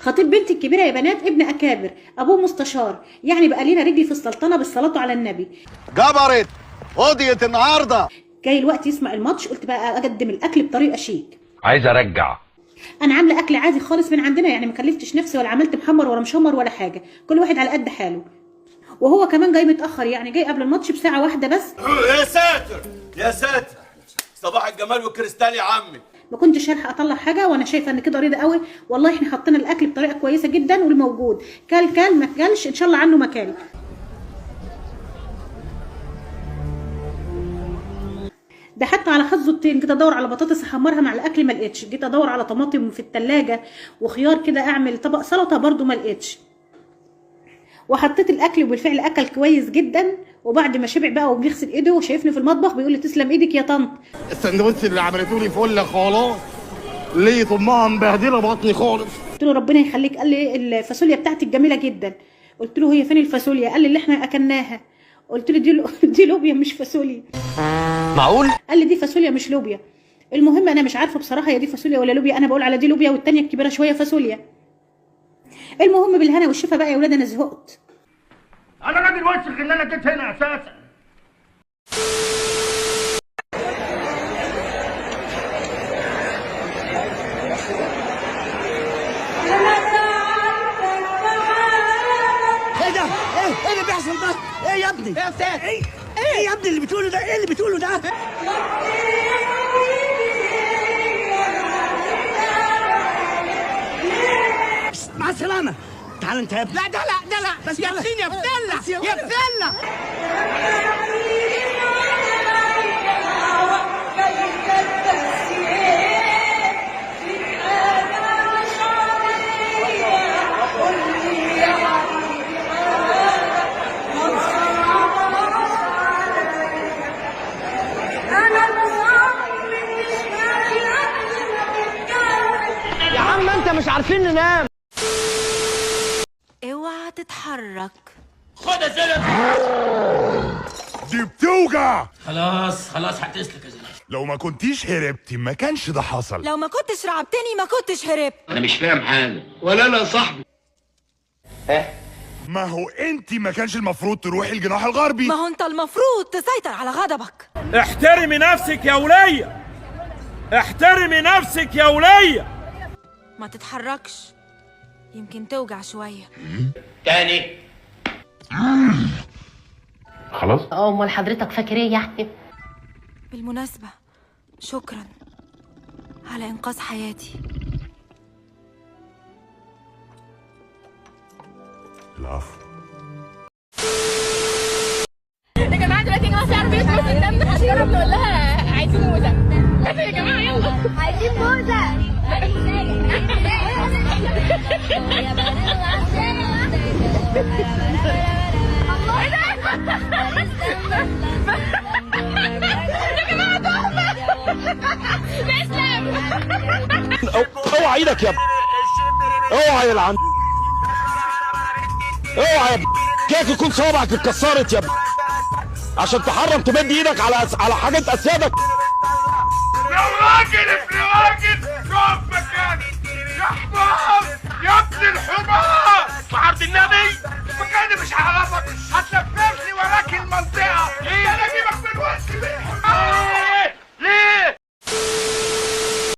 خطيب بنتي الكبيره يا بنات ابن اكابر، ابوه مستشار، يعني بقى لينا رجلي في السلطنه بالصلاه على النبي. جبرت قضيت النهارده. جاي الوقت يسمع الماتش، قلت بقى اقدم الاكل بطريقه شيك. عايز ارجع. انا عامله اكل عادي خالص من عندنا، يعني ما كلفتش نفسي ولا عملت محمر ولا مشمر ولا حاجه، كل واحد على قد حاله. وهو كمان جاي متاخر، يعني جاي قبل الماتش بساعه واحده بس. يا ساتر يا ساتر، صباح الجمال والكريستال يا عمي. ما كنتش هلحق اطلع حاجه، وانا شايفه ان كده رضا قوي. والله احنا حطينا الاكل بطريقه كويسه جدا، والموجود كل ما كلش ان شاء الله عنه مكان. ده حتى على حظه الطين، جيت ادور على بطاطس احمرها مع الاكل ما لقيتش، جيت ادور على طماطم في التلاجة وخيار كده اعمل طبق سلطه برده ما لقيتش. وحطيت الاكل وبالفعل اكل كويس جدا، وبعد ما شبع بقى وبيغسل ايده وشايفني في المطبخ بيقول لي تسلم ايدك يا طنط. السندوتش اللي عملته لي فل خلاص، ليه طمها مبهدله بطني خالص. قلت له ربنا يخليك. قال لي الفاصوليا بتاعتك جميله جدا. قلت له هي فين الفاصوليا؟ قال لي اللي احنا اكلناها. قلت له دي لوبيا مش فاصوليا. معقول؟ قال لي دي فاصوليا مش لوبيا. المهم انا مش عارفه بصراحه هي دي فاصوليا ولا لوبيا، انا بقول على دي لوبيا والتانيه الكبيره شويه فاصوليا. المهم بالهنا والشفا بقى يا ولاد، انا زهقت. انا راجل وسخ ان انا جيت هنا اساسا. ايه ده؟ ايه اللي بيحصل ده؟ ايه يا ابني؟ ايه يا استاذ؟ ايه يا ابني اللي بتقوله ده؟ ايه اللي بتقوله ده؟ مع السلامة. تعال انت يا ابني. لا بس يا ابني يا بتلة يا بتلة. يا عم انت مش عارفين ننام. اوعى تتحرك. خد يا زلمه. دي بتوجع. خلاص هتسلك يا زلمه. لو ما كنتيش هربتي ما كانش ده حصل. لو ما كنتش رعبتني ما كنتش هربت. انا مش فاهم حاجه ولا انا يا صاحبي. ما هو انتي ما كانش المفروض تروحي الجناح الغربي. ما هو انت المفروض تسيطر على غضبك. احترمي نفسك يا ولية، احترمي نفسك يا ولية. ما تتحركش، يمكن توجع شوية. تاني. خلاص؟ امال حضرتك فاكر ايه يعني؟ بالمناسبة شكرا على إنقاذ حياتي. العفو. يا جماعه دلوقتي يا جماعه في عربيه موزه قدامنا، هنجرب نقول لها عايزين موزه. بس يا جماعه يلا عايزين موزه. اوعى ايدك يا ابني، اوعى يا العم، اوعى يا ابني، كيف يكون صوابعك اتكسرت يا ابني عشان تحرم تمد ايدك على حاجات اسيادك. يا راجل ابن راجل شوف مكانك يا حمار يا ابن الحمار، وعرض النبي مكاني مش هعرفك